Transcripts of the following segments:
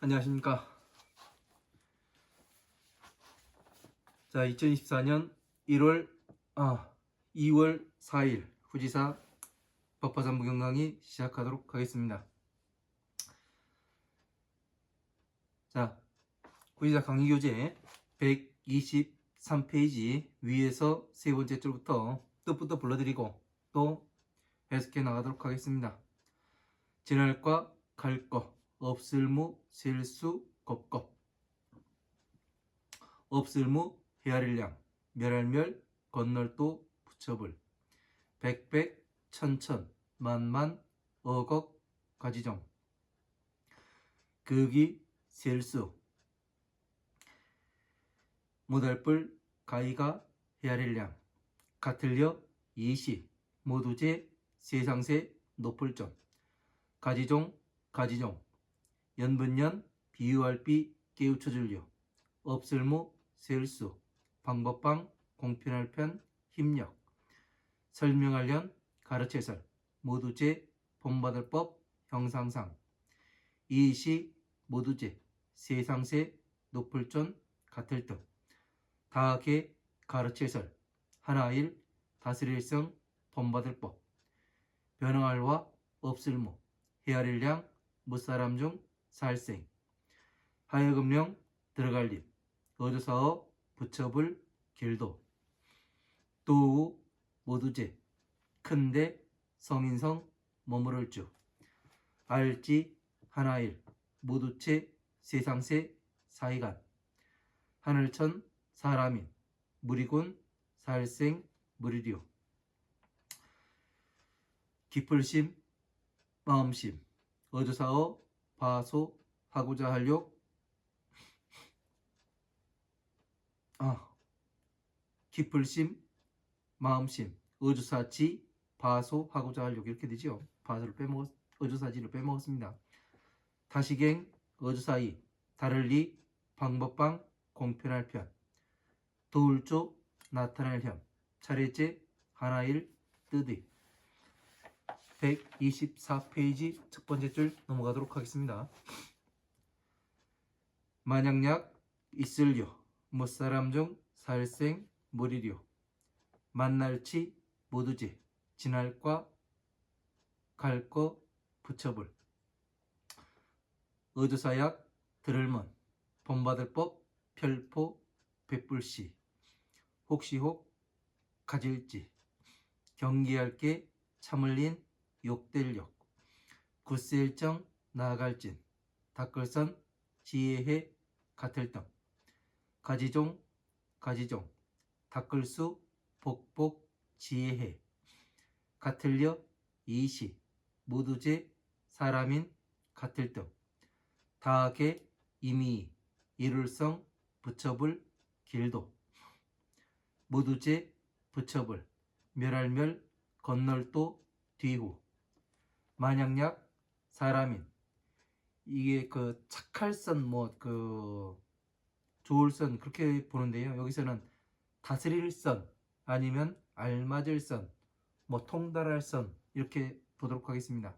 안녕하십니까. 자, 2024년 2월 4일 후지사 법화산 무경 강의 시작하도록 하겠습니다. 자, 후지사 강의 교재 123페이지 위에서 세 번째 줄부터 뜻부터 불러드리고 또 해석해 나가도록 하겠습니다. 지날과 갈거, 없을무, 셀수, 겁겁. 없을무, 헤아릴량, 멸할멸, 건널도, 부처불. 백백, 천천, 만만, 어걱, 가지정. 극이, 셀수. 못할불, 가이가, 헤아릴량. 같을려, 이시, 모두제, 세상세, 높을점. 가지종, 가지종. 연분연, 비유할비, 깨우쳐줄려. 없을무, 셀수. 방법방, 공편할 편, 힘력. 설명하련, 가르체설. 모두제, 본받을 법, 형상상. 이시, 모두제, 세상세, 높을존, 같을 등. 다하게, 가르체설. 하나일, 다스릴성, 본받을 법. 변화할와, 없을무. 헤아릴량, 무사람 중, 살생. 하여금령, 들어갈 립. 어조사어, 부처불, 길도. 도우, 모두제. 큰데, 성인성, 머무를 주. 알지, 하나일. 모두체, 세상세, 사이간. 하늘천, 사람인. 무리군, 살생, 무리류. 기풀심, 마음심. 어조사어, 바소, 하고자 할욕. 기풀심, 마음심. 어조사지, 바소, 하고자 할욕. 이렇게 되죠. 바소를 어조사지를 빼먹었습니다. 다시갱, 어조사이. 다를리, 방법방, 공편할 편. 도울조, 나타날 현. 차례제, 하나일, 뜨디. 124페이지 첫 번째 줄 넘어가도록 하겠습니다. 만약약, 있을려. 못사람 중, 살생, 무리려. 만날치, 모두제. 지날과, 갈거, 부처불. 어조사약, 들을먼. 본받을 법, 별포, 백불시. 혹시혹, 가질지. 경기할게, 참을린, 욕될욕. 굳세일정, 나아갈진. 닦을선, 지혜해, 같을 등. 가지종, 가지종. 닦을수, 복복, 지혜해. 같을려, 이시. 모두제, 사람인, 같을 등. 다하게, 이미. 이룰성, 부처불, 길도. 모두제, 부처불. 멸할멸, 건널도, 뒤후. 만약약, 사람인. 이게 착할선, 좋을선 그렇게 보는데요. 여기서는 다스릴선 아니면 알맞을선, 통달할선 이렇게 보도록 하겠습니다.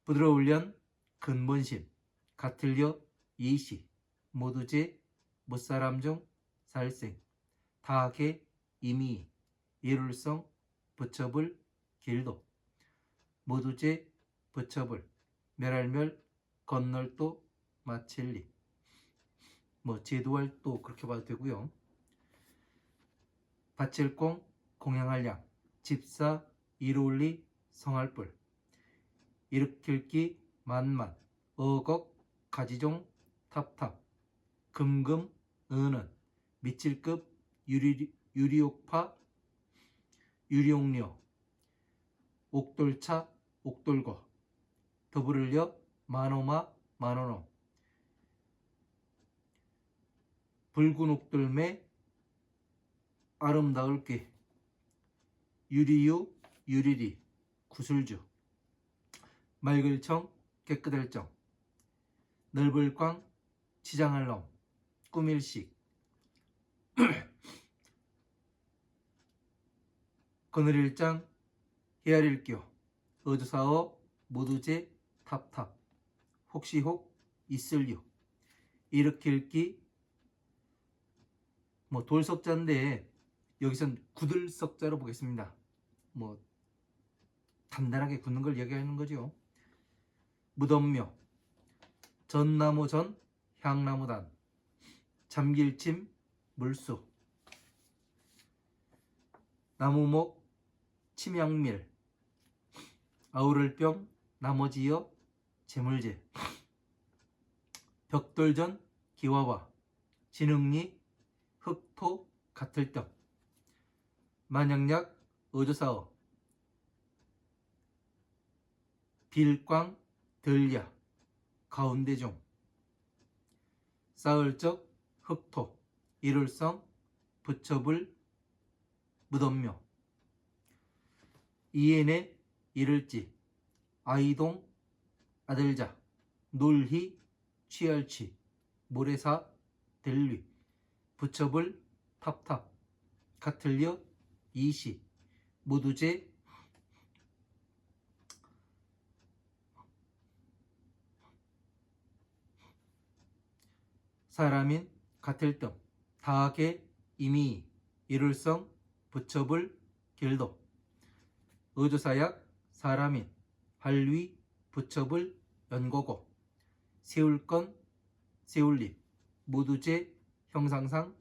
부드러울련, 근본심. 같을려, 이시. 모두제, 못사람 중, 살생. 다하게, 이미. 이룰성, 부처불, 길도. 모두제, 부처불. 멸할멸, 건널도, 마칠리. 제도할 도 그렇게 봐도 되고요. 바칠공, 공양할량. 집사, 이로울리, 성할불. 일으킬기, 만만. 어걱, 가지종, 탑탑. 금금, 은은. 미칠급, 유리옥파, 유리옥료. 옥돌차, 옥돌거. 더불을려, 만오마, 만원어. 붉은 옥돌매, 아름다울게. 유리유, 유리리. 구슬주. 맑을청, 깨끗할정. 넓을광, 치장할넘. 꾸밀식. 거느릴장, 헤아릴교. 어조사어, 모두제, 탑탑. 혹시 혹 있을유. 일으킬 기 뭐 돌석자인데 여기선 굳을 석자로 보겠습니다. 뭐 단단하게 굳는 걸 얘기하는 거죠. 무덤묘 전나무 전 향나무단 잠길침 물수 나무목 침향밀 아우를병 나머지여 재물제 벽돌전 기와와 진흥리 흑토 같을 떡 만약약 어조사어 빌광 들야 가운데종 싸을적 흑토 일울성 부처불 무덤묘 이엔의 이를지 아이동 아들자 놀희 취열치 모래사 델리 부처불 탑탑 같을려 이시 모두제 사람인 같을 등 다하게 이미 일울성 부처불 길도 의조사약 사람인 할위 부처불 연고고 세울건 세울립 모두제 형상상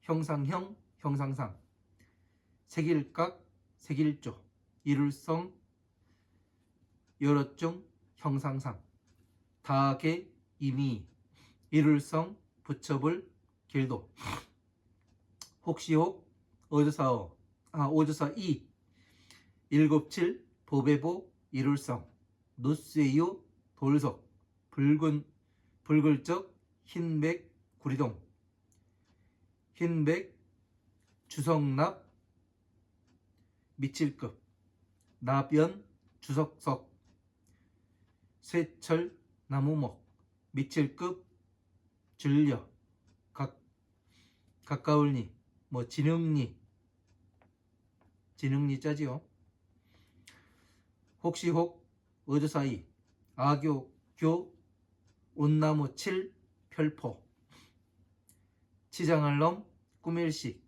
형상형 형상상 색일각 색일조 일울성 여럿중 형상상 다하게 이미 일울성 부처불 길도 혹시 혹 어조사어 오조사 이 일곱칠 보배보 일울성 노쇠유 돌석 붉을적 흰백 구리동 흰백 주석납 미칠급 나변 주석석 쇠철 나무목 미칠급 줄려 가까울니 뭐 진흥리 짜지요. 혹시 혹 어조사이 아교 교 온나무 칠 별포 치장할 놈 꾸밀식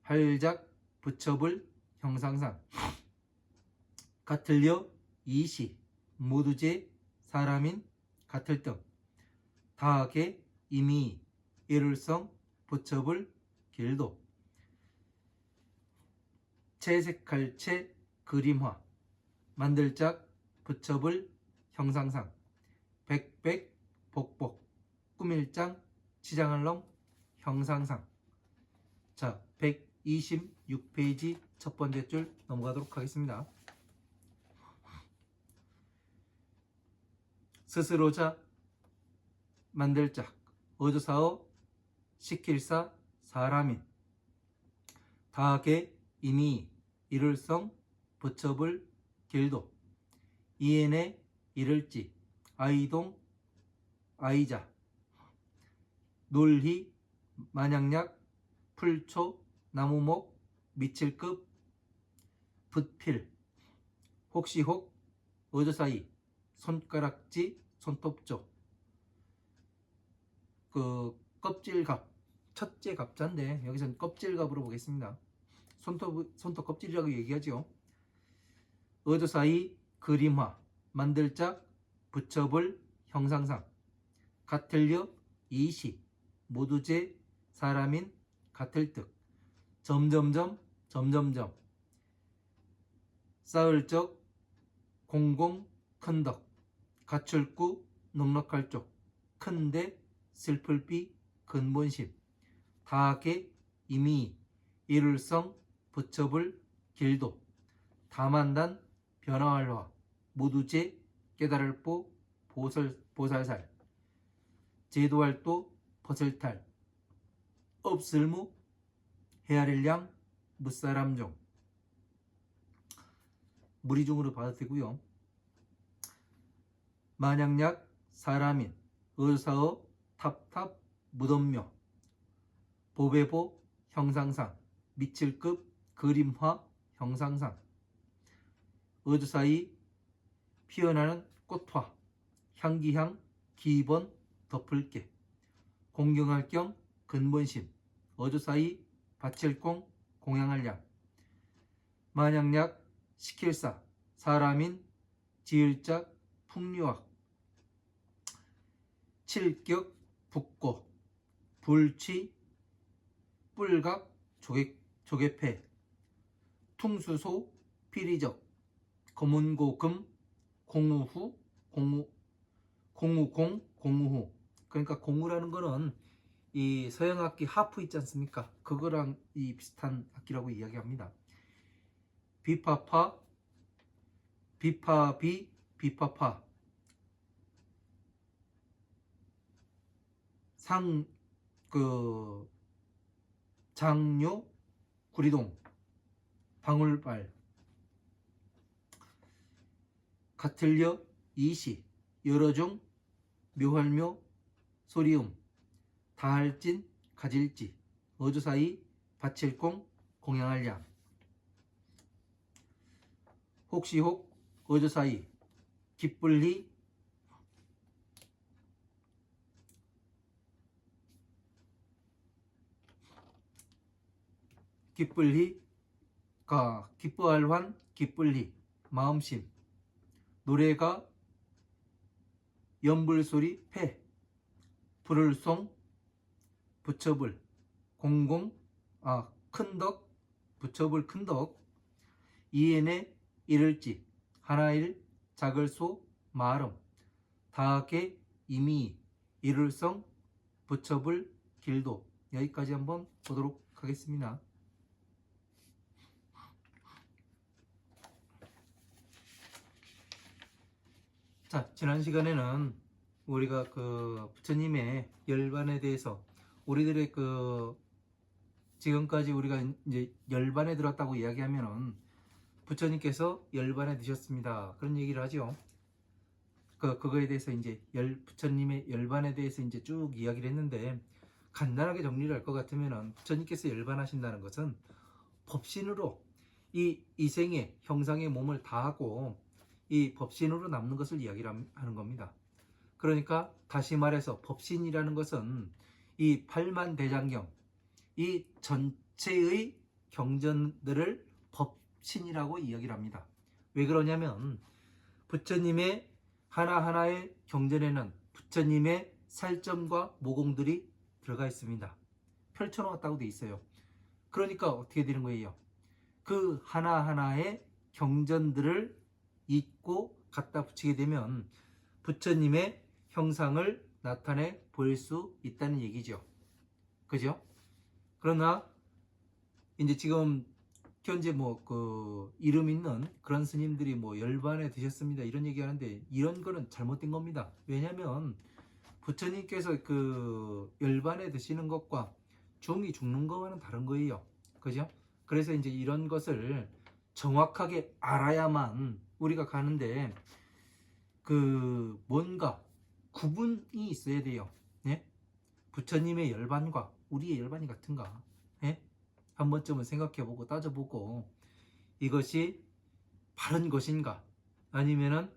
할작 부처불 형상상 같을려 이시 모두제 사람인 같을 등 다하게 이미 일울성 부처불 길도 채색할 채 그림화 만들짝 부처불 형상상 백백 복복 꾸밀장 치장할 놈 형상상. 자, 126페이지 첫 번째 줄 넘어가도록 하겠습니다. 스스로자 만들짝 어조사어 시킬사 사람인 다하게 이미 일울성 부처불 길도 이엔에 이를지 아이동 아이자 놀희 만약약 풀초 나무목 미칠급 붓필 혹시 혹 어조사이 손가락지 손톱조 그 껍질갑 첫째 갑자인데 여기서는 껍질갑으로 보겠습니다. 손톱 껍질이라고 얘기하죠. 어조사이 그림화 만들짝 부처불 형상상 같을려 이시 모두제 사람인 같을 듯 점점점 쌓을적 공공 큰덕 가출구 넉넉할 쪽 큰데 슬플비 근본심 다하게 이미 일울성 부처불 길도 다만단 변화할화 모두제 깨달을보 보살살 제도할도 버슬탈 없을무 헤아릴량 무사람종 무리중으로 봐도 되고요. 만약약 사람인 의사어 탑탑 무덤묘 보배보 형상상 미칠급 그림화 형상상 어조사이 피어나는 꽃화 향기향, 기본, 덮을게, 공경할 경, 근본심, 어조사이, 바칠공, 공양할 양, 만약약, 시킬사, 사람인, 지을작, 풍류학, 칠격, 북고, 불취, 뿔각, 조개패, 퉁수소, 피리적, 거문고금, 공우후, 공우공, 공우후. 그러니까 공우라는 거는 이 서양 악기 하프 있지 않습니까? 그거랑 이 비슷한 악기라고 이야기합니다. 비파파, 비파비, 비파파, 장류, 구리동, 방울발, 가틀려, 이시, 여러중, 묘할묘, 소리음, 다할진, 가질지, 어조사이, 바칠공, 공양할 양, 혹시혹, 어조사이, 기뿔리, 기뻐할환, 기뿔리, 마음심, 노래가, 연불소리, 패, 불을송, 부처불, 큰덕, 부처불 큰덕, 이엔에 이를지, 하나일, 작을소, 마름, 다하게, 이미, 이룰성, 부처불, 길도. 여기까지 한번 보도록 하겠습니다. 자, 지난 시간에는 우리가 그 부처님의 열반에 대해서 우리들의 그 지금까지 우리가 이제 열반에 들었다고 이야기하면은 부처님께서 열반에 드셨습니다. 그런 얘기를 하죠. 그거에 대해서 이제 부처님의 열반에 대해서 이제 쭉 이야기를 했는데 간단하게 정리를 할 것 같으면은 부처님께서 열반하신다는 것은 법신으로 이 이생의 형상의 몸을 다하고 이 법신으로 남는 것을 이야기를 하는 겁니다. 그러니까 다시 말해서 법신이라는 것은 이 팔만대장경, 이 전체의 경전들을 법신이라고 이야기를 합니다. 왜 그러냐면 부처님의 하나하나의 경전에는 부처님의 살점과 모공들이 들어가 있습니다. 펼쳐놓았다고 돼 있어요. 그러니까 어떻게 되는 거예요? 그 하나하나의 경전들을 잊고 갖다 붙이게 되면 부처님의 형상을 나타내 보일 수 있다는 얘기죠. 그죠? 그러나 이제 지금 현재 뭐 그 이름 있는 그런 스님들이 뭐 열반에 드셨습니다 이런 얘기하는데 이런 거는 잘못된 겁니다. 왜냐면 부처님께서 그 열반에 드시는 것과 종이 죽는 거와는 다른 거예요. 그죠? 그래서 이제 이런 것을 정확하게 알아야만 우리가 가는데 그 뭔가 구분이 있어야 돼요. 예? 부처님의 열반과 우리의 열반이 같은가? 예? 한 번쯤은 생각해보고 따져보고 이것이 바른 것인가? 아니면은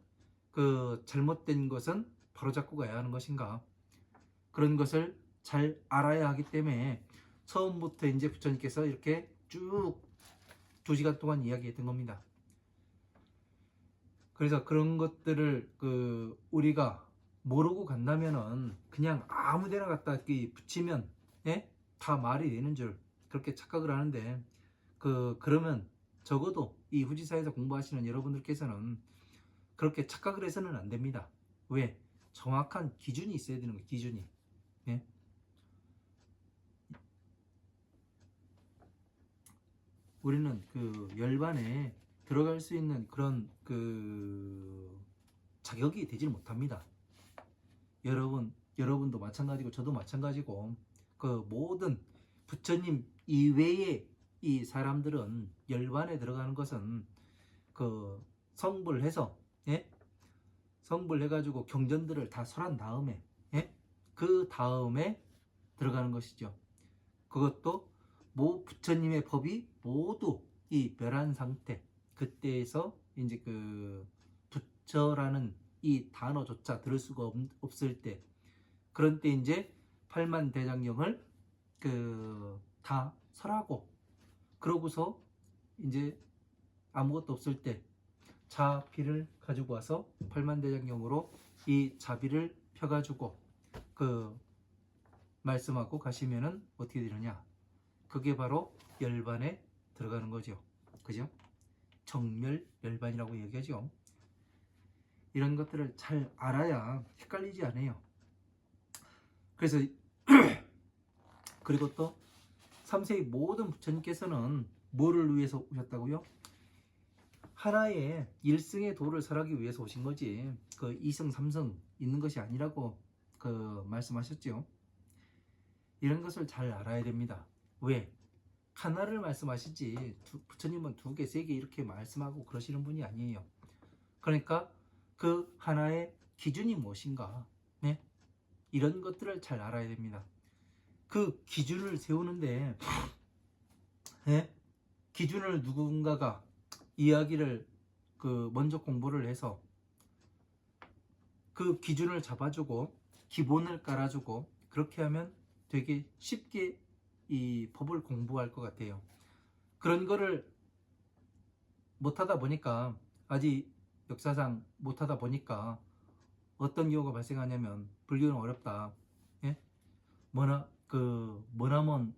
그 잘못된 것은 바로잡고 가야 하는 것인가? 그런 것을 잘 알아야 하기 때문에 처음부터 이제 부처님께서 이렇게 쭉 2시간 동안 이야기했던 겁니다. 그래서 그런 것들을 그 우리가 모르고 간다면은 그냥 아무 데나 갖다 붙이면 예? 다 말이 되는 줄 그렇게 착각을 하는데 그러면 적어도 이 후지사에서 공부하시는 여러분들께서는 그렇게 착각을 해서는 안 됩니다. 왜? 정확한 기준이 있어야 되는 거예요. 기준이. 예? 우리는 그 열반에 들어갈 수 있는 그런 그 자격이 되질 못합니다. 여러분도 마찬가지고 저도 마찬가지고 그 모든 부처님 이외의 이 사람들은 열반에 들어가는 것은 그 성불 해서 예? 성불 해가지고 경전들을 다 설한 다음에 예? 그 다음에 들어가는 것이죠. 그것도 부처님의 법이 모두 이 멸한 상태 그때에서 이제 그 부처라는 이 단어조차 들을 수가 없을 때, 그런 때 이제 팔만대장경을 다 설하고, 그러고서 이제 아무것도 없을 때 자비를 가지고 와서 팔만대장경으로 이 자비를 펴가지고 말씀하고 가시면은 어떻게 되느냐? 그게 바로 열반에 들어가는 거죠. 그죠? 정멸열반이라고 얘기하죠. 이런 것들을 잘 알아야 헷갈리지 않아요. 그래서 그리고 또 3세의 모든 부처님께서는 뭐를 위해서 오셨다고요? 하나의 일승의 도를 설하기 위해서 오신 거지, 2승 3승 있는 것이 아니라고 말씀하셨죠. 이런 것을 잘 알아야 됩니다. 왜? 하나를 말씀하시지 부처님은 2개, 3개 이렇게 말씀하고 그러시는 분이 아니에요. 그러니까 그 하나의 기준이 무엇인가, 네? 이런 것들을 잘 알아야 됩니다. 그 기준을 세우는데, 네? 기준을 누군가가 이야기를 먼저 공부를 해서 그 기준을 잡아주고 기본을 깔아주고, 그렇게 하면 되게 쉽게 이 법을 공부할 것 같아요. 그런 거를 못하다 보니까, 아직 역사상 못하다 보니까 어떤 경우가 발생하냐면, 불교는 어렵다, 예? 머나먼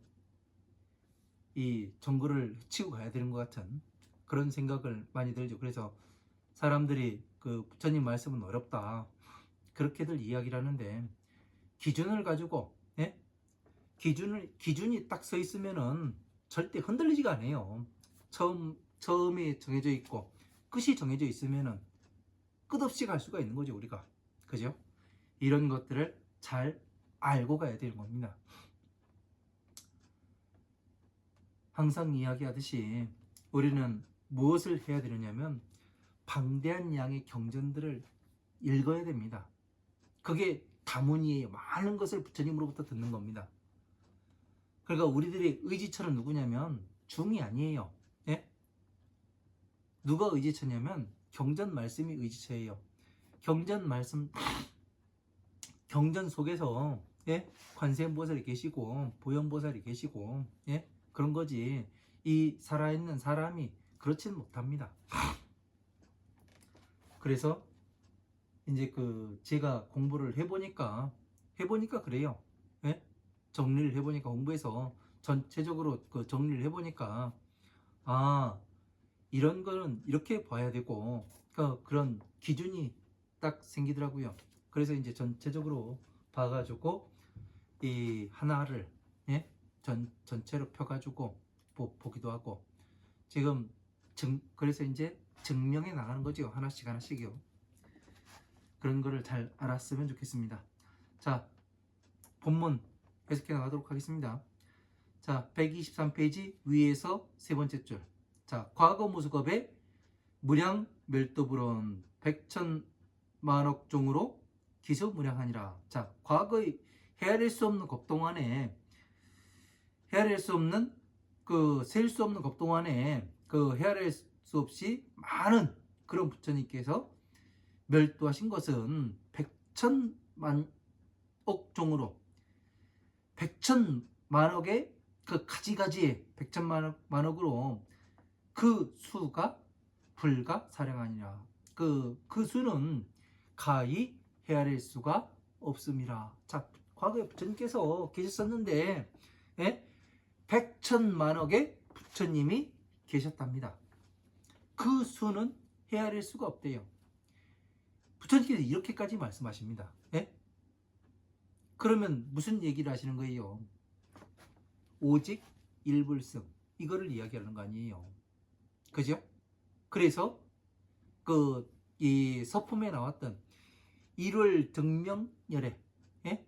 이 정글을 치고 가야 되는 것 같은 그런 생각을 많이 들죠. 그래서 사람들이 부처님 말씀은 어렵다 그렇게들 이야기를 하는데, 기준을 가지고, 예? 기준이 딱 서 있으면은 절대 흔들리지가 않아요. 처음에 정해져 있고 끝이 정해져 있으면은 끝없이 갈 수가 있는 거죠, 우리가. 그죠? 이런 것들을 잘 알고 가야 되는 겁니다. 항상 이야기하듯이 우리는 무엇을 해야 되느냐면, 방대한 양의 경전들을 읽어야 됩니다. 그게 다문이에요. 많은 것을 부처님으로부터 듣는 겁니다. 그러니까 우리들의 의지처는 누구냐면 중이 아니에요. 예? 누가 의지처냐면 경전 말씀이 의지처예요. 경전 말씀, 경전 속에서, 예? 관세음보살이 계시고 보현보살이 계시고, 예? 그런 거지, 이 살아있는 사람이 그렇지는 못합니다. 그래서 이제 제가 공부를 해보니까 그래요. 예? 정리를 해보니까, 공부해서 전체적으로 정리를 해보니까, 이런 거는 이렇게 봐야 되고, 그런 기준이 딱 생기더라고요. 그래서 이제 전체적으로 봐가지고 이 하나를, 예? 전체로 펴가지고 보기도 하고, 지금 그래서 이제 증명해 나가는 거죠. 하나씩 하나씩이요. 그런 거를 잘 알았으면 좋겠습니다. 자, 본문 해석해 나가도록 하겠습니다. 자, 123페이지 위에서 세 번째 줄. 자, 과거 무수겁의 무량 멸도불원 백천만억 종으로 기수무량하니라. 자, 과거의 헤아릴 수 없는 겁동안에, 헤아릴 수 없는 셀 수 없는 겁동안에 헤아릴 수 없이 많은 그런 부처님께서 멸도하신 것은 백천만억 종으로, 백천만억의 가지가지의 백천만억으로 그 수가 불가사량하니라. 그 수는 가히 헤아릴 수가 없음이라. 자, 과거에 부처님께서 계셨었는데, 예? 백천만억의 부처님이 계셨답니다. 그 수는 헤아릴 수가 없대요. 부처님께서 이렇게까지 말씀하십니다. 예? 그러면 무슨 얘기를 하시는 거예요? 오직 일불승, 이거를 이야기하는 거 아니에요. 그죠? 그래서 이 서품에 나왔던 1월 등명열에, 예?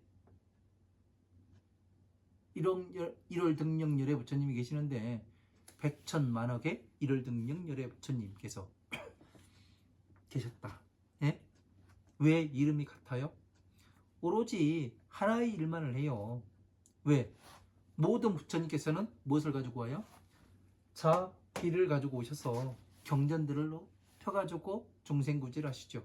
1월 등명열에 부처님이 계시는데, 백천만억의 1월 등명열에 부처님께서 계셨다. 예? 왜 이름이 같아요? 오로지 하나의 일만을 해요. 왜? 모든 부처님께서는 무엇을 가지고 와요? 자비를 가지고 오셔서 경전들로 펴가지고 중생구제를 하시죠.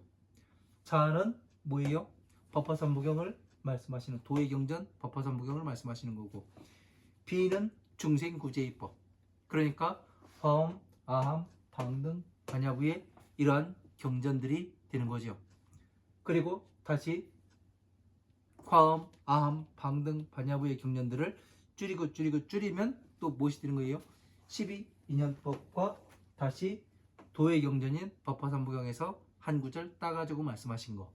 자는 뭐예요? 법화삼부경을 말씀하시는 도의경전 법화삼부경을 말씀하시는 거고, 비는 중생구제이법, 그러니까 화엄, 아함, 방등, 반야부의 이러한 경전들이 되는 거죠. 그리고 다시 화엄, 아함, 방등, 반야부의 경전들을 줄이면 또 무엇이 되는 거예요? 12인연법과 다시 도의 경전인 법화삼부경에서 한 구절 따가지고 말씀하신 거,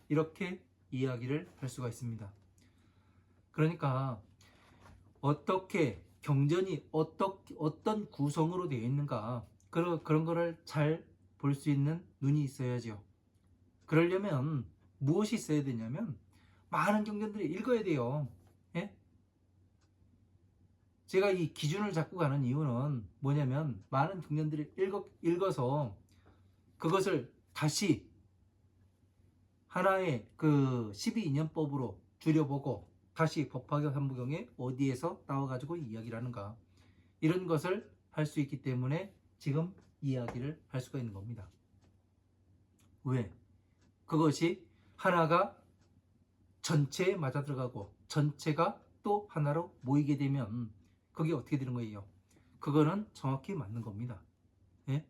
이렇게 이야기를 할 수가 있습니다. 그러니까 어떻게 경전이 어떤 구성으로 되어 있는가, 그런 거를 잘 볼 수 있는 눈이 있어야죠. 그러려면 무엇이 있어야 되냐면 많은 경전들을 읽어야 돼요. 예? 제가 이 기준을 잡고 가는 이유는 뭐냐면, 많은 경전들을 읽어서 그것을 다시 하나의 그 12인연법으로 줄여보고 다시 법화삼부경에 어디에서 나와가지고 이야기를 하는가, 이런 것을 할 수 있기 때문에 지금 이야기를 할 수가 있는 겁니다. 왜? 그것이 하나가 전체에 맞아 들어가고 전체가 또 하나로 모이게 되면 그게 어떻게 되는 거예요? 그거는 정확히 맞는 겁니다. 예?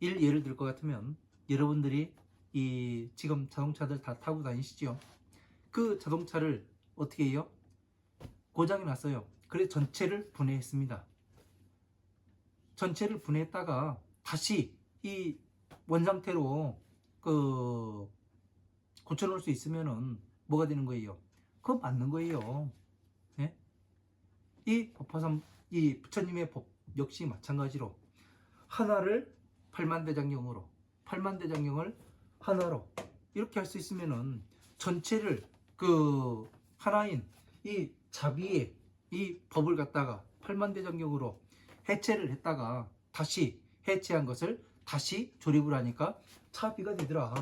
예를 들 것 같으면, 여러분들이 이 지금 자동차들 다 타고 다니시죠? 그 자동차를 어떻게 해요? 고장이 났어요. 그래서 전체를 분해했습니다. 전체를 분해했다가 다시 이 원상태로 그 고쳐놓을 수 있으면은 뭐가 되는 거예요? 그거 맞는 거예요. 네? 이 부처님의 법 역시 마찬가지로 하나를 팔만대장경으로, 팔만대장경을 하나로 이렇게 할 수 있으면은 전체를 그 하나인 이 자비의 이 법을 갖다가 팔만대장경으로 해체를 했다가 다시 해체한 것을 다시 조립을 하니까 차비가 되더라,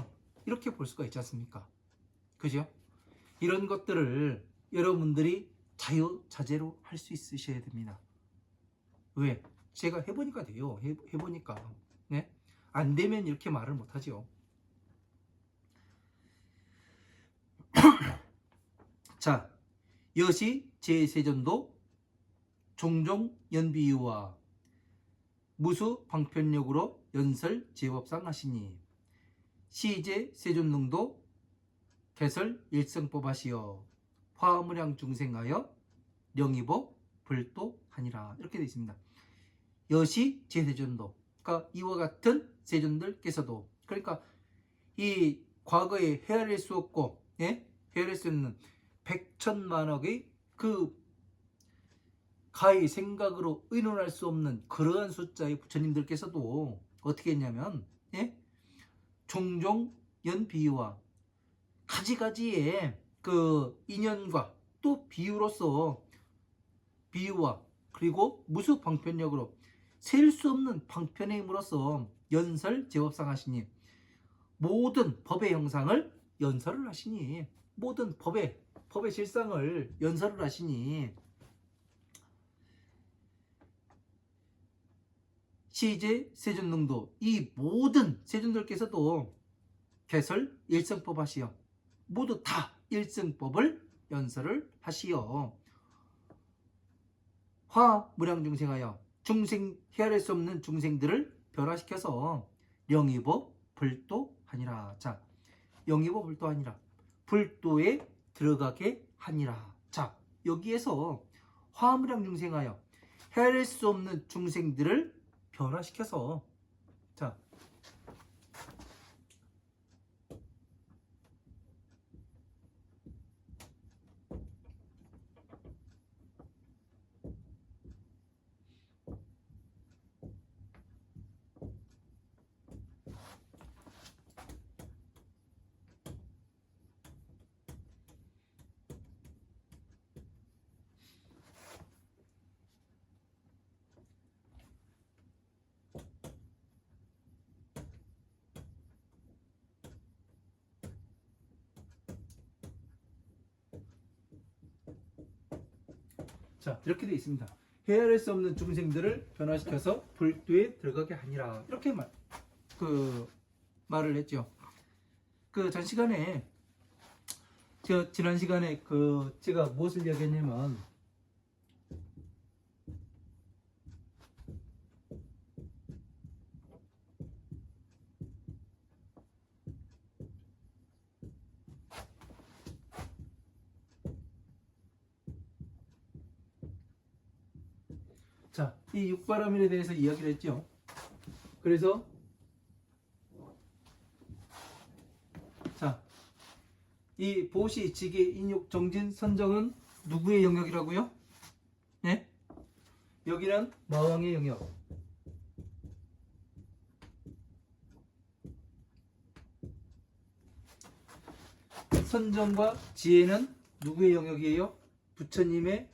이렇게 볼 수가 있지 않습니까? 그죠? 이런 것들을 여러분들이 자유자재로 할 수 있으셔야 됩니다. 왜? 제가 해보니까 돼요. 해보니까. 네? 안 되면 이렇게 말을 못하죠. 자, 여시 제3전도 종종 연비유와 무수 방편력으로 연설 제법상 하시니, 시제 세존능도 개설 일성법 하시어 화무량 중생하여 영이보 불도하니라, 이렇게 되어 있습니다. 여시 제세존도, 그러니까 이와 같은 세존들께서도, 그러니까 이 과거에 헤아릴 수 없고, 예? 헤아릴 수 없는 백천만억의 그 가히 생각으로 의논할 수 없는 그러한 숫자의 부처님들께서도 어떻게 했냐면, 예? 종종 연비유와 가지가지의 그 인연과 또 비유로서, 비유와 그리고 무수 방편력으로 셀 수 없는 방편의 힘으로써 연설 제법상 하시니, 모든 법의 형상을 연설을 하시니, 모든 법의 실상을 연설을 하시니, 시제 세존능도 이 모든 세존들께서도 개설 일성법 하시어 모두 다 일성법을 연설을 하시어 화무량중생하여 중생 헤아릴 수 없는 중생들을 변화시켜서 영이보 불도하니라. 자, 영이보 불도하니라, 불도에 들어가게 하니라. 자, 여기에서 화무량중생하여 헤아릴 수 없는 중생들을 변화시켜서, 자, 이렇게 되어 있습니다. 헤아릴 수 없는 중생들을 변화시켜서 불도에 들어가게 하니라, 이렇게 말을 했죠. 그 전 시간에 지난 시간에 제가 무엇을 이야기했냐면 자, 이 육바라밀에 대해서 이야기를 했죠. 그래서 자, 이 보시, 지계, 인육, 정진, 선정은 누구의 영역이라고요? 네? 여기는 마왕의 영역. 선정과 지혜는 누구의 영역이에요? 부처님의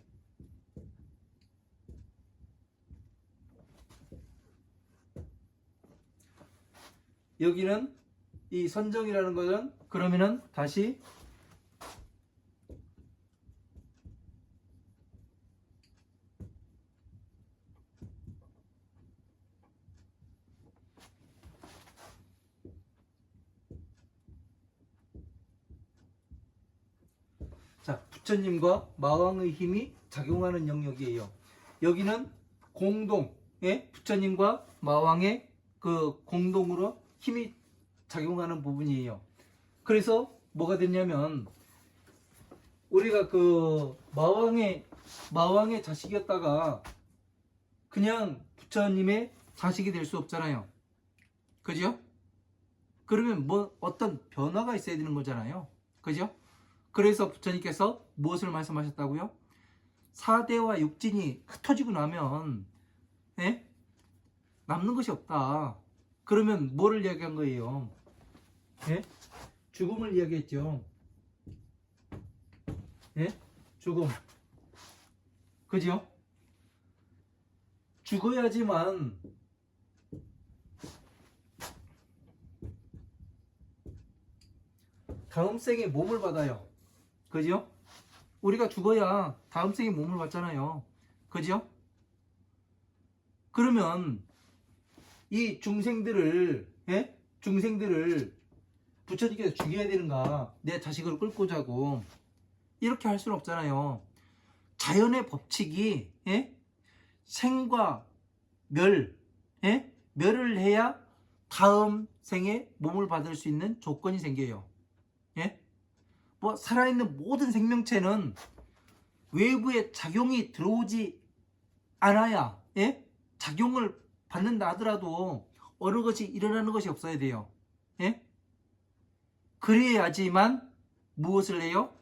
여기는 이 선정이라는 것은 그러면은 다시 자, 부처님과 마왕의 힘이 작용하는 영역이에요. 여기는 공동, 예? 부처님과 마왕의 그 공동으로 힘이 작용하는 부분이에요. 그래서 뭐가 됐냐면 우리가 그 마왕의 자식이었다가 그냥 부처님의 자식이 될 수 없잖아요. 그죠? 그러면 뭐 어떤 변화가 있어야 되는 거잖아요. 그죠? 그래서 부처님께서 무엇을 말씀하셨다고요? 사대와 육진이 흩어지고 나면 예? 남는 것이 없다. 그러면 뭐를 이야기한 거예요? 예? 죽음을 이야기했죠. 예? 죽음. 그죠? 죽어야지만 다음 생에 몸을 받아요. 그죠? 우리가 죽어야 다음 생에 몸을 받잖아요. 그죠? 그러면 이 중생들을 예? 중생들을 부처님께서 죽여야 되는가? 내 자식을 끌고 자고 이렇게 할 수는 없잖아요. 자연의 법칙이 예? 생과 멸, 예? 멸을 해야 다음 생에 몸을 받을 수 있는 조건이 생겨요. 예? 뭐 살아있는 모든 생명체는 외부의 작용이 들어오지 않아야 예? 작용을 받는다 하더라도 어느 것이 일어나는 것이 없어야 돼요. 예? 그래야지만 무엇을 해요?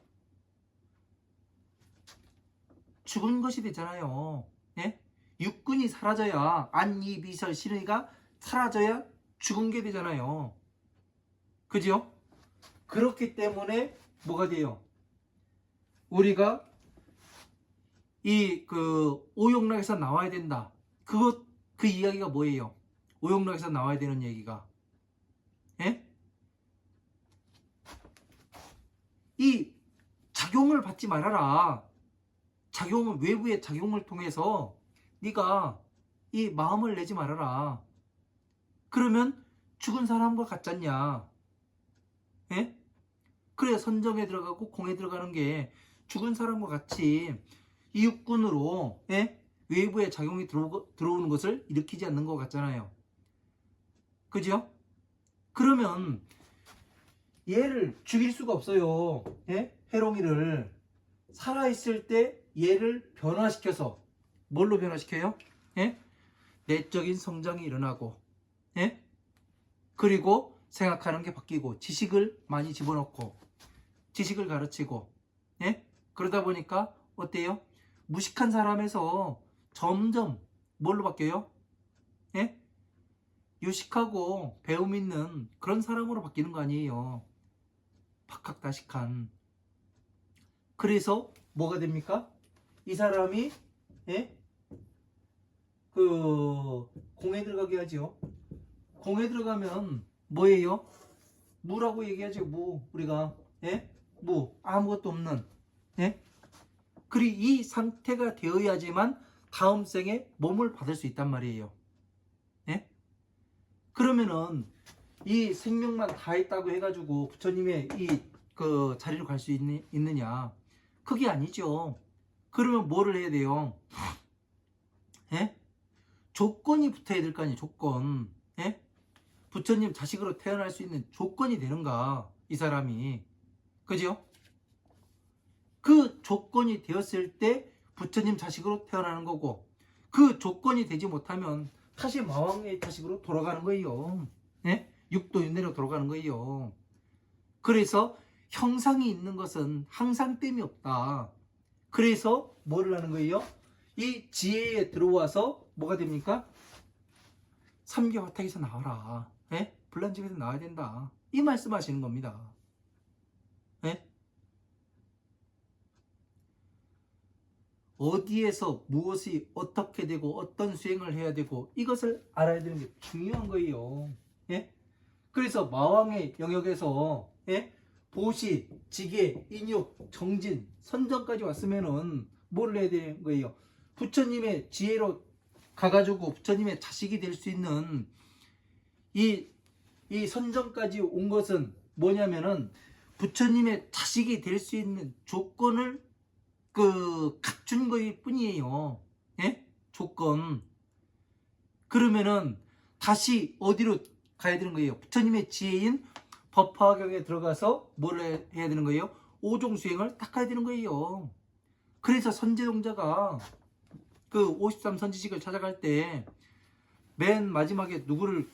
죽은 것이 되잖아요. 예? 육군이 사라져야 안이 비설 신의가 사라져야 죽은 게 되잖아요. 그죠? 그렇기 때문에 뭐가 돼요? 우리가 이 오용락에서 나와야 된다. 그 이야기가 뭐예요? 오용락에서 나와야 되는 얘기가 예? 이 작용을 받지 말아라. 작용을 외부의 작용을 통해서 네가 이 마음을 내지 말아라. 그러면 죽은 사람과 같잖냐? 예? 그래 선정에 들어가고 공에 들어가는 게 죽은 사람과 같이 이 육군으로 예? 외부의 작용이 들어오는 것을 일으키지 않는 것 같잖아요. 그죠? 그러면 얘를 죽일 수가 없어요. 예? 해롱이를 살아있을 때 얘를 변화시켜서 뭘로 변화시켜요? 예? 내적인 성장이 일어나고 예? 그리고 생각하는 게 바뀌고 지식을 많이 집어넣고 지식을 가르치고 예? 그러다 보니까 어때요? 무식한 사람에서 점점 뭘로 바뀌어요? 예? 유식하고 배움 있는 그런 사람으로 바뀌는 거 아니에요. 박학다식한. 그래서 뭐가 됩니까? 이 사람이 예? 공에 들어가게 하죠. 공에 들어가면 뭐예요? 무라고 얘기하죠. 무. 우리가 예? 무. 아무것도 없는 예? 그리고 이 상태가 되어야지만 다음 생에 몸을 받을 수 있단 말이에요. 예? 그러면은 이 생명만 다 했다고 해가지고 부처님의 이 그 자리로 갈 수 있느냐? 그게 아니죠. 그러면 뭐를 해야 돼요? 예? 조건이 붙어야 될 거 아니에요. 조건. 예? 부처님 자식으로 태어날 수 있는 조건이 되는가? 이 사람이. 그죠? 그 조건이 되었을 때 부처님 자식으로 태어나는 거고, 그 조건이 되지 못하면 다시 마왕의 자식으로 돌아가는 거예요. 예? 육도 윤회로 돌아가는 거예요. 그래서 형상이 있는 것은 항상 땜이 없다. 그래서 뭐를 하는 거예요? 이 지혜에 들어와서 뭐가 됩니까? 삼계화탁에서 나와라. 예? 불란집에서 나와야 된다. 이 말씀하시는 겁니다. 예? 어디에서 무엇이 어떻게 되고 어떤 수행을 해야 되고 이것을 알아야 되는 게 중요한 거예요. 예? 그래서 마왕의 영역에서 예? 보시, 지계, 인육, 정진, 선정까지 왔으면은 뭘 해야 되는 거예요? 부처님의 지혜로 가가지고 부처님의 자식이 될 수 있는 이 선정까지 온 것은 뭐냐면은 부처님의 자식이 될 수 있는 조건을 갖춘 거일 뿐이에요. 예? 조건. 그러면은 다시 어디로 가야 되는 거예요? 부처님의 지혜인 법화경에 들어가서 뭘 해야 되는 거예요? 오종수행을 닦아야 되는 거예요. 그래서 선제동자가 그 53선지식을 찾아갈 때 맨 마지막에 누구를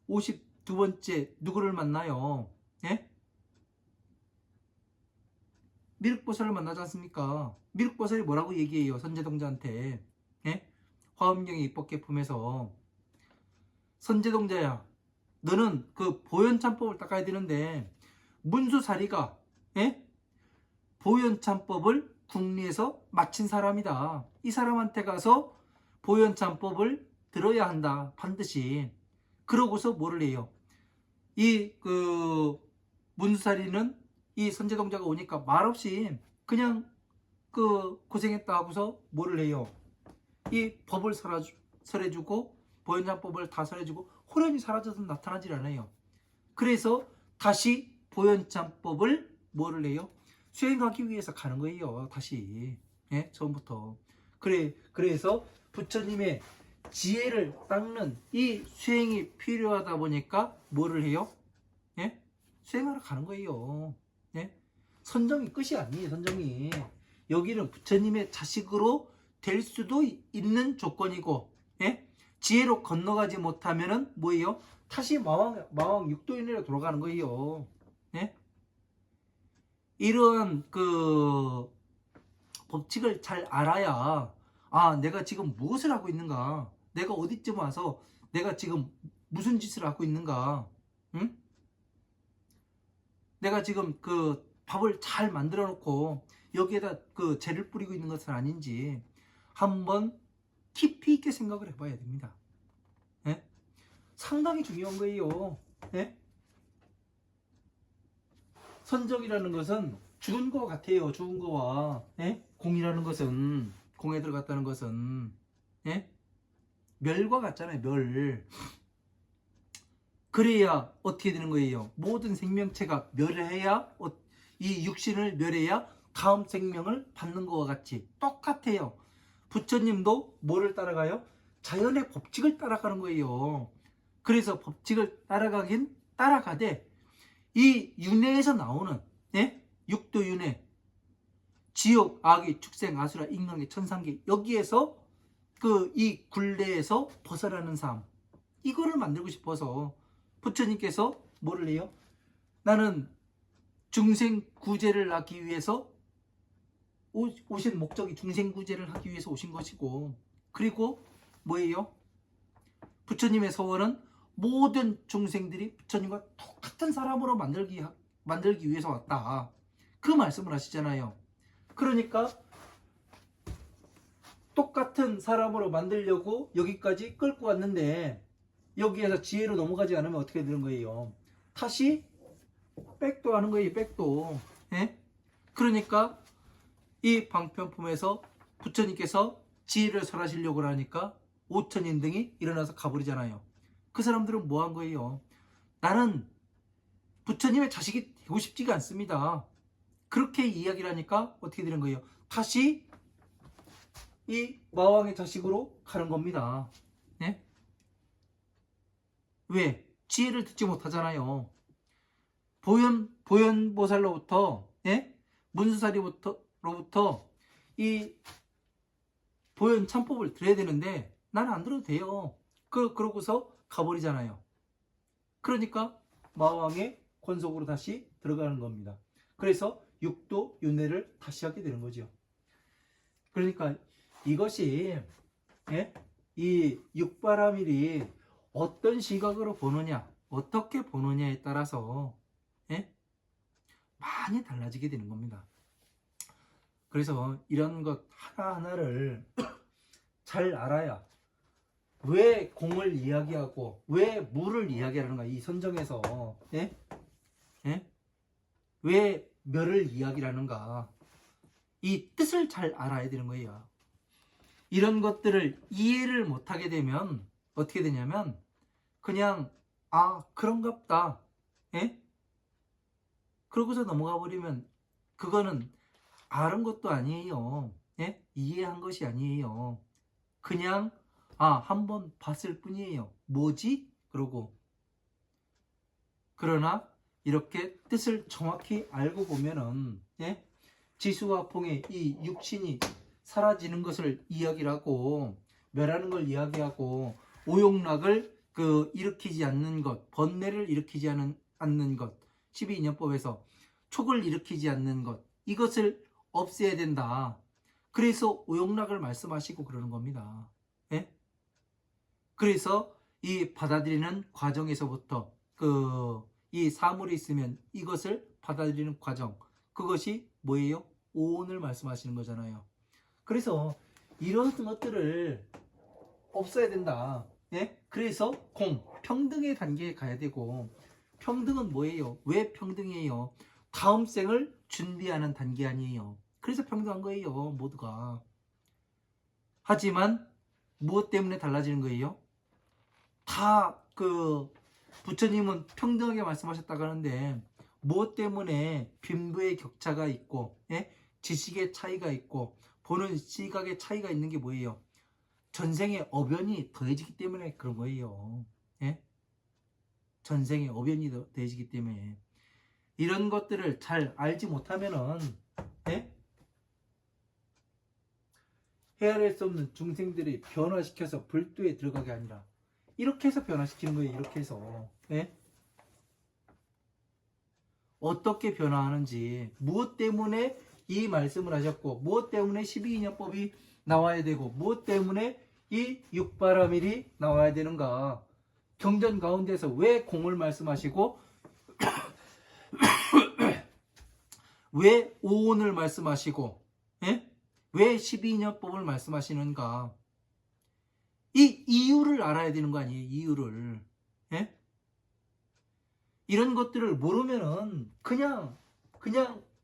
52번째 누구를 만나요? 예? 미륵보살을 만나지 않습니까? 미륵보살이 뭐라고 얘기해요? 선제동자한테. 예? 화엄경의 입법계품에서 선제동자야, 너는 그 보현참법을 닦아야 되는데 문수사리가 예? 보현참법을 국리에서 마친 사람이다. 이 사람한테 가서 보현참법을 들어야 한다. 반드시. 그러고서 뭐를 해요? 이 문수사리는 이 선제동자가 오니까 말없이 그냥 고생했다 하고서 뭐를 해요? 이 법을 설해주고 보현참법을 다 설해주고 호련히 사라져서 나타나질 않아요. 그래서 다시 보현참법을 뭐를 해요? 수행하기 위해서 가는 거예요. 다시. 예? 처음부터. 그래서 부처님의 지혜를 닦는 이 수행이 필요하다 보니까 뭐를 해요? 예? 수행하러 가는 거예요. 예? 선정이 끝이 아니에요. 선정이. 여기는 부처님의 자식으로 될 수도 있는 조건이고, 예? 지혜로 건너가지 못하면은 뭐예요? 다시 마왕 육도인으로 돌아가는 거예요. 예? 이런 법칙을 잘 알아야, 내가 지금 무엇을 하고 있는가? 내가 어디쯤 와서 내가 지금 무슨 짓을 하고 있는가? 응? 내가 지금 밥을 잘 만들어 놓고 여기에다 재를 뿌리고 있는 것은 아닌지 한번 깊이 있게 생각을 해봐야 됩니다. 예? 상당히 중요한 거예요. 예? 선정이라는 것은 죽은 거 같아요. 죽은 거와 예? 공이라는 것은, 공에 들어갔다는 것은 예? 멸과 같잖아요. 멸. 그래야 어떻게 되는 거예요? 모든 생명체가 멸해야, 이 육신을 멸해야 다음 생명을 받는 것과 같이 똑같아요. 부처님도 뭐를 따라가요? 자연의 법칙을 따라가는 거예요. 그래서 법칙을 따라가긴 따라가되 이 윤회에서 나오는 예? 육도 윤회, 지옥, 악의, 축생, 아수라, 인간계, 천상계, 여기에서 이 굴레에서 벗어나는 삶, 이거를 만들고 싶어서 부처님께서 뭐를 해요? 나는 중생 구제를 하기 위해서 오신 목적이 중생 구제를 하기 위해서 오신 것이고, 그리고 뭐예요? 부처님의 서원은 모든 중생들이 부처님과 똑같은 사람으로 만들기 위해서 왔다. 그 말씀을 하시잖아요. 그러니까 똑같은 사람으로 만들려고 여기까지 끌고 왔는데 여기에서 지혜로 넘어가지 않으면 어떻게 되는 거예요? 다시 백도 하는 거예요. 백도. 예? 그러니까 이 방편품에서 부처님께서 지혜를 설하시려고 하니까 5천인 등이 일어나서 가버리잖아요. 그 사람들은 뭐 한 거예요? 나는 부처님의 자식이 되고 싶지가 않습니다. 그렇게 이야기를 하니까 어떻게 되는 거예요? 다시 이 마왕의 자식으로 가는 겁니다. 네? 왜? 지혜를 듣지 못하잖아요. 보현보살로부터, 예? 문수사리로부터 이 보현 참법을 들어야 되는데 나는 안 들어도 돼요. 그러고서 가버리잖아요. 그러니까 마왕의 권속으로 다시 들어가는 겁니다. 그래서 육도 윤회를 다시 하게 되는 거죠. 그러니까 이것이, 예? 이 육바라밀이 어떤 시각으로 보느냐, 어떻게 보느냐에 따라서, 예? 많이 달라지게 되는 겁니다. 그래서 이런 것 하나하나를 잘 알아야 왜 공을 이야기하고 왜 무를 이야기하는가, 이 선정에서, 예? 예? 왜 멸을 이야기하는가, 이 뜻을 잘 알아야 되는 거예요. 이런 것들을 이해를 못하게 되면 어떻게 되냐면 그냥 그런갑다, 예? 그러고서 넘어가 버리면 그거는 아는 것도 아니에요. 예? 이해한 것이 아니에요. 그냥 한번 봤을 뿐이에요. 뭐지? 그러고. 그러나 이렇게 뜻을 정확히 알고 보면은, 예? 지수와 풍의 이 육신이 사라지는 것을 이야기를 하고, 멸하는 걸 이야기하고, 오욕락을 일으키지 않는 것, 번뇌를 일으키지 않는 것, 12인연법에서 촉을 일으키지 않는 것, 이것을 없애야 된다. 그래서 오욕락을 말씀하시고 그러는 겁니다. 예? 그래서 이 받아들이는 과정에서부터 이 사물이 있으면 이것을 받아들이는 과정, 그것이 뭐예요? 오온을 말씀하시는 거잖아요. 그래서 이런 것들을 없어야 된다. 예? 그래서 평등의 단계에 가야 되고, 평등은 뭐예요? 왜 평등이에요? 다음 생을 준비하는 단계 아니에요. 그래서 평등한 거예요, 모두가. 하지만 무엇 때문에 달라지는 거예요? 다 부처님은 평등하게 말씀하셨다고 하는데 무엇 때문에 빈부의 격차가 있고, 예? 지식의 차이가 있고 보는 시각의 차이가 있는 게 뭐예요? 전생의 어변이 더해지기 때문에 그런 거예요. 예? 전생의 어변이 더해지기 때문에. 이런 것들을 잘 알지 못하면은, 예? 헤아릴 수 없는 중생들이 변화시켜서 불도에 들어가게 아니라 이렇게 해서 변화시키는 거예요. 이렇게 해서. 예? 어떻게 변화하는지, 무엇 때문에 이 말씀을 하셨고, 무엇 때문에 12인연법이 나와야 되고, 무엇 때문에 이 육바라밀이 나와야 되는가. 경전 가운데서 왜 공을 말씀하시고 왜 오온을 말씀하시고, 예? 왜 12인연법을 말씀하시는가. 이 이유를 알아야 되는 거 아니에요. 이유를. 예? 이런 것들을 모르면은 그냥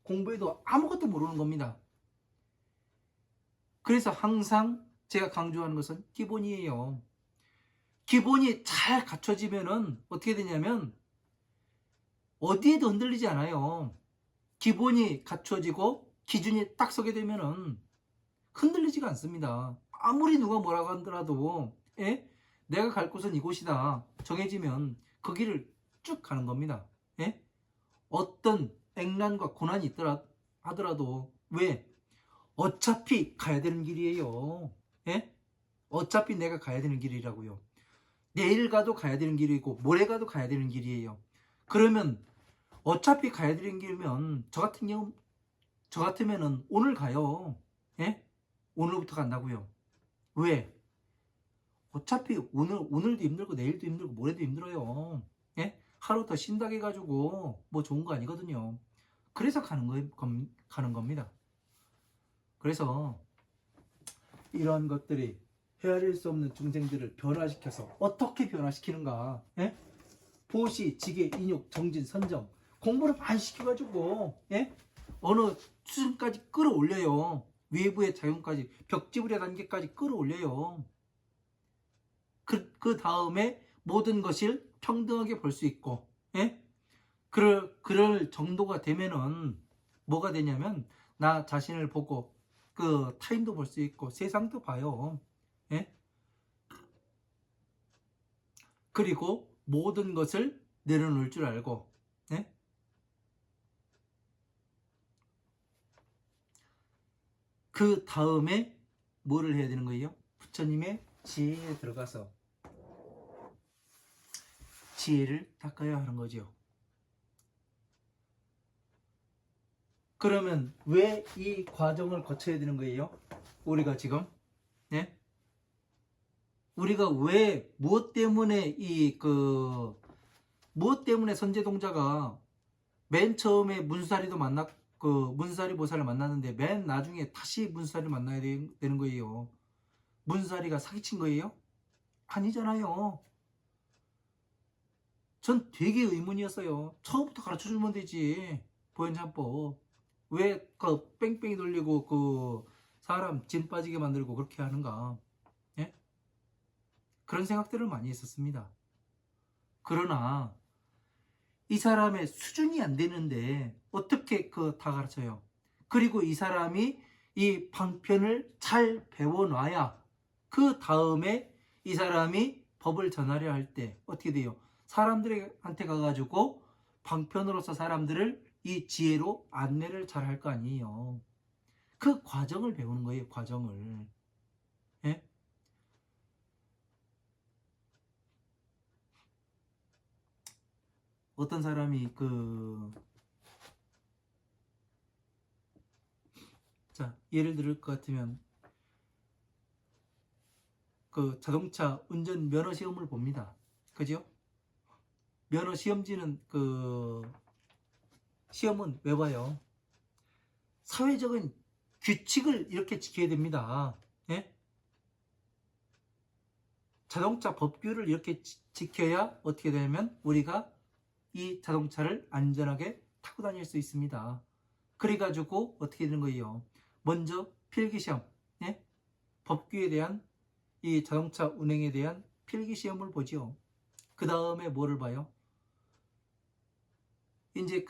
공부해도 아무것도 모르는 겁니다. 그래서 항상 제가 강조하는 것은 기본이에요. 기본이 잘 갖춰지면은 어떻게 되냐면 어디에도 흔들리지 않아요. 기본이 갖춰지고 기준이 딱 서게 되면은 흔들리지가 않습니다. 아무리 누가 뭐라고 하더라도, 예? 내가 갈 곳은 이곳이다 정해지면 그 길을 쭉 가는 겁니다. 예? 어떤 액난과 고난이 있더라 하더라도, 왜? 어차피 가야 되는 길이에요. 예? 어차피 내가 가야 되는 길이라고요. 내일 가도 가야 되는 길이고 모레 가도 가야 되는 길이에요. 그러면 어차피 가야 되는 길이면 저 같으면은 오늘 가요. 예? 오늘부터 간다고요. 왜? 어차피 오늘도 힘들고 내일도 힘들고 모레도 힘들어요. 예? 하루 더 쉰다고 해가지고 뭐 좋은 거 아니거든요. 그래서 가는 겁니다. 그래서 이런 것들이 헤아릴 수 없는 중생들을 변화시켜서 어떻게 변화시키는가? 예? 보시, 지계, 인욕, 정진, 선정, 공부를 많이 시켜가지고, 예? 어느 수준까지 끌어올려요. 외부의 작용까지, 벽지불의 단계까지 끌어올려요. 그 다음에 모든 것을 평등하게 볼 수 있고, 예? 그럴 정도가 되면은 뭐가 되냐면 나 자신을 보고 그 타인도 볼 수 있고 세상도 봐요. 예? 그리고 모든 것을 내려놓을 줄 알고, 예? 그 다음에 뭐를 해야 되는 거예요? 부처님의 지혜에 들어가서 지혜를 닦아야 하는 거죠. 그러면 왜 이 과정을 거쳐야 되는 거예요? 우리가 지금, 네? 우리가 왜 무엇 때문에 무엇 때문에 선제동자가 맨 처음에 문수사리도 문수사리 보살을 만났는데 맨 나중에 다시 문수사리를 만나야 되는 거예요? 문수사리가 사기친 거예요? 아니잖아요. 전 되게 의문이었어요. 처음부터 가르쳐 주면 되지. 보현참법. 왜 그 뺑뺑이 돌리고 그 사람 진 빠지게 만들고 그렇게 하는가? 예? 그런 생각들을 많이 했었습니다. 그러나 이 사람의 수준이 안 되는데 어떻게 다 가르쳐요? 그리고 이 사람이 이 방편을 잘 배워놔야 그 다음에 이 사람이 법을 전하려 할 때 어떻게 돼요? 사람들한테 가가지고 방편으로서 사람들을 이 지혜로 안내를 잘 할 거 아니에요. 그 과정을 배우는 거예요. 과정을. 예? 어떤 사람이 자, 예를 들을 것 같으면 그 자동차 운전 면허 시험을 봅니다. 그죠? 면허 시험지는 시험은 왜 봐요? 사회적인 규칙을 이렇게 지켜야 됩니다. 예? 자동차 법규를 이렇게 지켜야 어떻게 되냐면 우리가 이 자동차를 안전하게 타고 다닐 수 있습니다. 그래가지고 어떻게 되는 거예요? 먼저 필기시험, 예? 법규에 대한 이 자동차 운행에 대한 필기시험을 보죠. 그 다음에 뭐를 봐요? 이제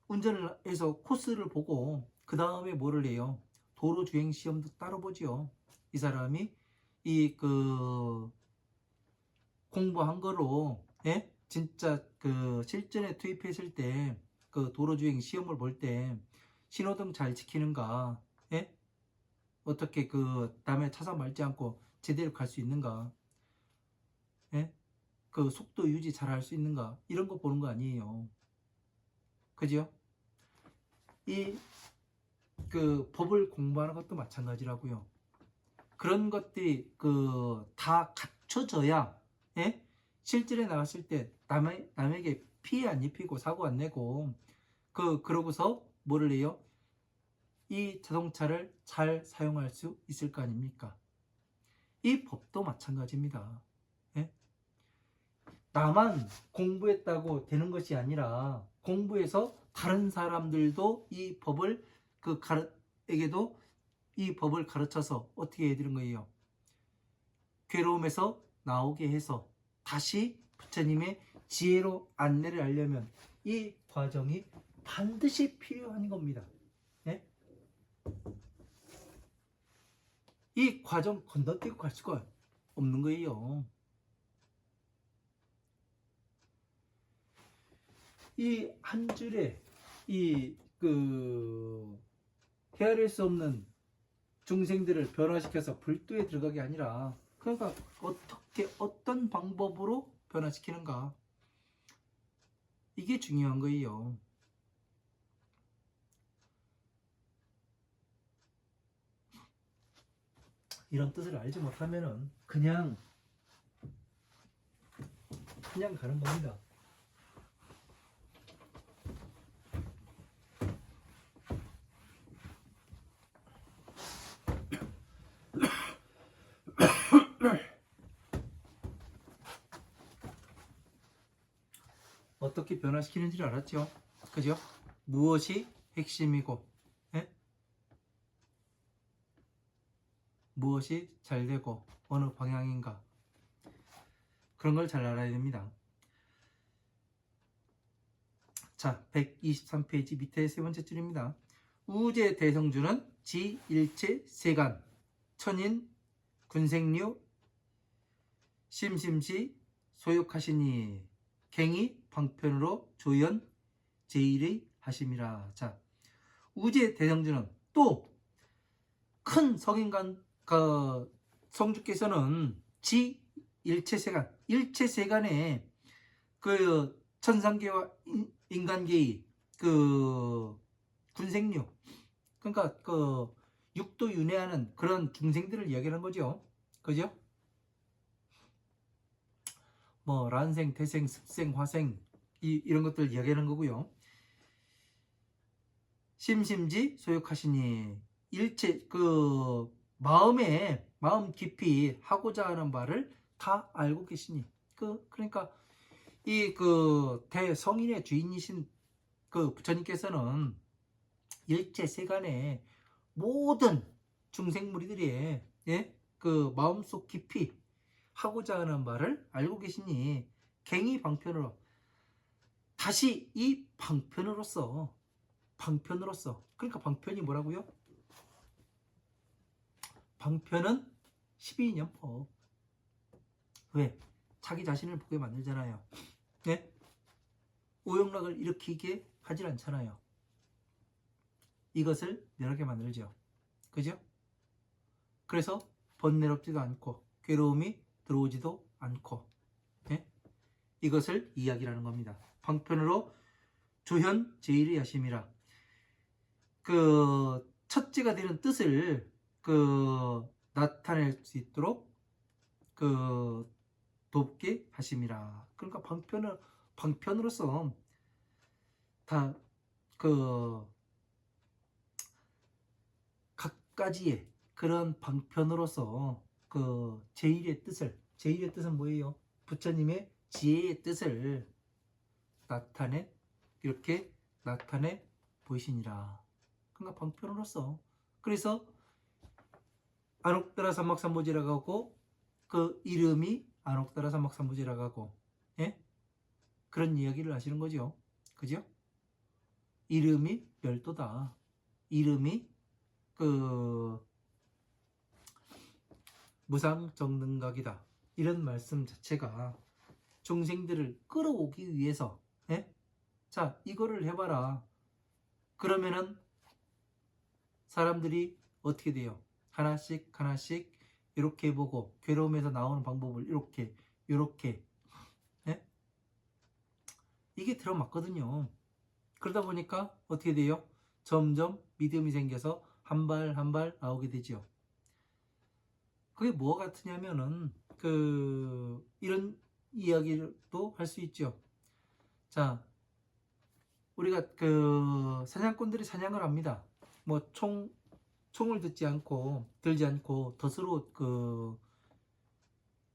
운전을 해서 코스를 보고 그 다음에 뭐를 해요? 도로 주행 시험도 따로 보죠. 이 사람이 공부한 거로, 예? 진짜 실전에 투입했을 때 도로 주행 시험을 볼 때 신호등 잘 지키는가, 예? 어떻게 남의 차선 밟지 않고 제대로 갈 수 있는가, 예? 속도 유지 잘 할 수 있는가, 이런 거 보는 거 아니에요. 그죠? 이 법을 공부하는 것도 마찬가지라고요. 그런 것들이 다 갖춰져야, 예? 실전에 나갔을 때 남에게 피해 안 입히고 사고 안 내고 그러고서 뭐를 해요? 이 자동차를 잘 사용할 수 있을 거 아닙니까? 이 법도 마찬가지입니다. 예? 나만 공부했다고 되는 것이 아니라 공부해서 다른 사람들도 에게도 이 법을 가르쳐서 어떻게 해드린 거예요? 괴로움에서 나오게 해서 다시 부처님의 지혜로 안내를 하려면 이 과정이 반드시 필요한 겁니다. 네? 이 과정 건너뛰고 갈 수가 없는 거예요. 이 한 줄에 헤아릴 수 없는 중생들을 변화시켜서 불도에 들어가게 아니라 그러니까 어떤 방법으로 변화시키는가, 이게 중요한 거예요. 이런 뜻을 알지 못하면은 그냥 가는 겁니다. 어떻게 변화시키는지를 알았죠? 그죠? 무엇이 핵심이고, 예? 무엇이 잘 되고 어느 방향인가. 그런 걸 잘 알아야 됩니다. 자, 123페이지 밑에 세 번째 줄입니다. 우제 대성주는 지일체 세간 천인 군생류 심심시 소욕하시니 갱이 방편으로 조연 제일의 하심이라. 자, 우제 대성주는 또 큰 성인간 성주께서는 지 일체세간 일체세간에 그 천상계와 인간계의 그 군생류 그러니까 그 육도 윤회하는 그런 중생들을 이야기하는 거죠. 그죠? 뭐 란생, 태생, 습생, 화생 이런 것들 이야기하는 거고요. 심심지 소욕하시니 일체 그 마음 깊이 하고자 하는 바를 다 알고 계시니 그러니까 이 그 대성인의 주인이신 그 부처님께서는 일체 세간의 모든 중생무리들이 그 마음속 깊이 하고자 하는 바를 알고 계시니 갱이 방편으로 다시 이 방편으로서 그러니까 방편이 뭐라고요? 방편은 12년법. 왜? 자기 자신을 보게 만들잖아요. 네? 오용락을 일으키게 하질 않잖아요. 이것을 멸하게 만들죠. 그죠? 그래서 번뇌롭지도 않고 괴로움이 들어오지도 않고 네? 이것을 이야기하는 겁니다. 방편으로 조현 제일의 야심이라 그 첫째가 되는 뜻을 그 나타낼 수 있도록 그 돕게 하심이라. 그러니까 방편으로서 다 그 각가지의 그런 방편으로서 그 제일의 뜻은 뭐예요? 부처님의 지혜의 뜻을 이렇게 나타내 보이시니라. 그러니까 방편으로서 그래서 안옥다라 삼막삼보지라고 하고 그 이름이 안옥다라 삼막삼보지라고 하고 예? 그런 이야기를 하시는 거죠. 그죠? 이름이 별도다. 이름이 그 무상정능각이다. 이런 말씀 자체가 중생들을 끌어오기 위해서 자 이거를 해봐라. 그러면은 사람들이 어떻게 돼요? 하나씩 이렇게 해보고 괴로움에서 나오는 방법을 이렇게 이게 들어맞거든요. 그러다 보니까 어떻게 돼요? 점점 믿음이 생겨서 한 발 한 발 나오게 되죠. 그게 뭐 같으냐면은 이런 이야기도 할 수 있죠. 자, 우리가 그 사냥꾼들이 사냥을 합니다. 뭐 총을 들지 않고 덫으로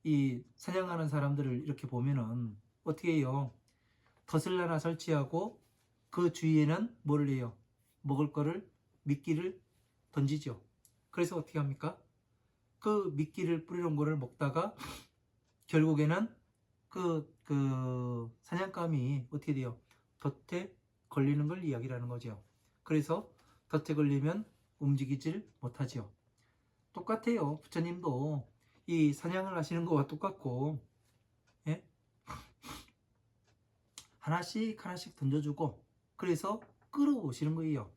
이 사냥하는 사람들을 이렇게 보면은 어떻게 해요? 덫을 하나 설치하고 그 주위에는 뭐를 해요? 먹을 거를 미끼를 던지죠. 그래서 어떻게 합니까? 그 미끼를 뿌리는 거를 먹다가 결국에는 그 사냥감이 어떻게 돼요? 덫에 걸리는 걸 이야기하는 거죠. 그래서 덫에 걸리면 움직이질 못하죠. 똑같아요. 부처님도 이 사냥을 하시는 거와 똑같고 예? 하나씩 던져주고 그래서 끌어오시는 거예요.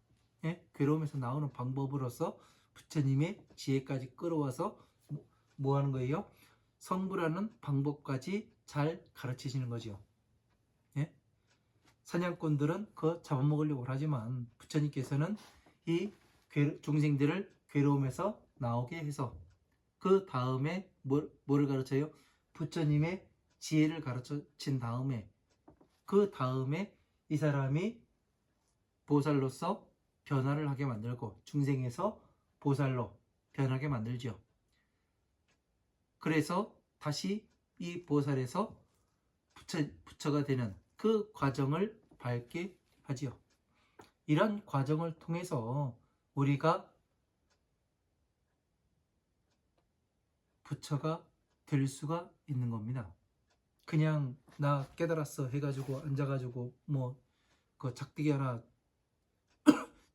예? 괴로움에서 나오는 방법으로서 부처님의 지혜까지 끌어와서 뭐 하는 거예요? 성불하는 방법까지 잘 가르치시는 거죠. 예? 사냥꾼들은 그거 잡아먹으려고 하지만 부처님께서는 이 중생들을 괴로움에서 나오게 해서 그 다음에 뭐를 가르쳐요? 부처님의 지혜를 가르친 다음에 그 다음에 이 사람이 보살로서 변화를 하게 만들고 중생에서 보살로 변하게 만들죠. 그래서 다시 이 보살에서 부처가 되는 그 과정을 밟게 하지요. 이런 과정을 통해서 우리가 부처가 될 수가 있는 겁니다. 그냥 나 깨달았어 해가지고 앉아가지고 뭐 그 작대기 하나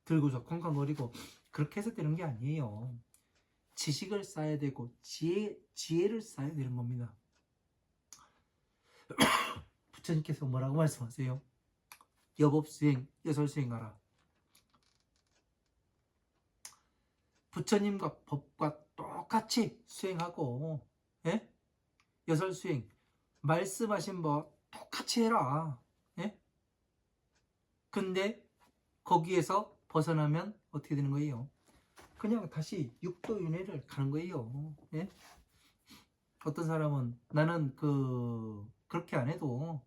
들고서 콩콩거리고 그렇게 해서 되는 게 아니에요. 지식을 쌓아야 되고 지혜를 쌓아야 되는 겁니다. 부처님께서 뭐라고 말씀하세요? 여법수행, 여설수행하라. 부처님과 법과 똑같이 수행하고, 예? 여설수행, 말씀하신 법 똑같이 해라. 예? 근데 거기에서 벗어나면 어떻게 되는 거예요? 그냥 다시 육도윤회를 가는 거예요. 예? 어떤 사람은 나는 그렇게 안 해도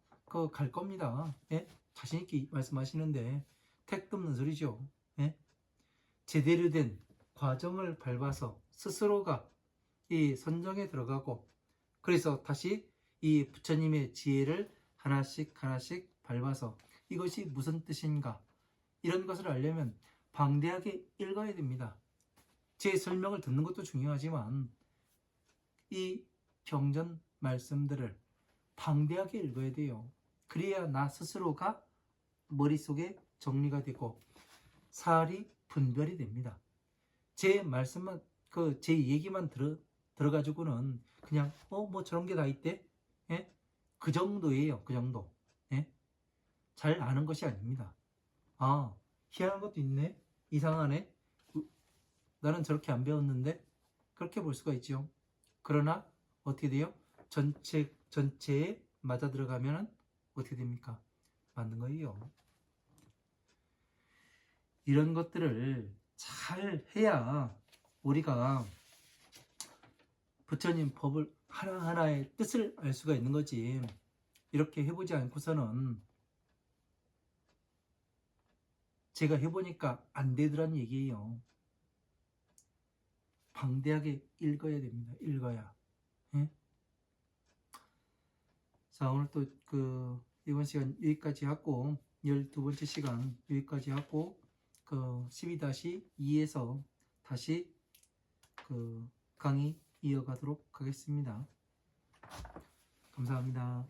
갈 겁니다. 예? 자신 있게 말씀하시는데 택도 없는 소리죠. 예? 제대로 된 과정을 밟아서 스스로가 이 선정에 들어가고 그래서 다시 이 부처님의 지혜를 하나씩 하나씩 밟아서 이것이 무슨 뜻인가 이런 것을 알려면 방대하게 읽어야 됩니다. 제 설명을 듣는 것도 중요하지만 이 경전 말씀들을 방대하게 읽어야 돼요. 그래야 나 스스로가 머릿속에 정리가 되고 사리 분별이 됩니다. 제 말씀만 제 얘기만 들어가지고는 그냥 뭐 저런 게 다 있대? 예? 그 정도예요. 그 정도. 예? 잘 아는 것이 아닙니다. 아, 희한한 것도 있네. 이상하네. 나는 저렇게 안 배웠는데 그렇게 볼 수가 있죠. 그러나 어떻게 돼요? 전체에 맞아 들어가면 어떻게 됩니까? 맞는 거예요. 이런 것들을 잘 해야 우리가 부처님 법을 하나하나의 뜻을 알 수가 있는 거지. 이렇게 해보지 않고서는 제가 해보니까 안 되더란 얘기예요. 방대하게 읽어야 됩니다. 읽어야. 예? 자, 오늘 또 이번 시간 여기까지 하고 12번째 시간 여기까지 하고 12-2에서 다시 강의 이어가도록 하겠습니다. 감사합니다.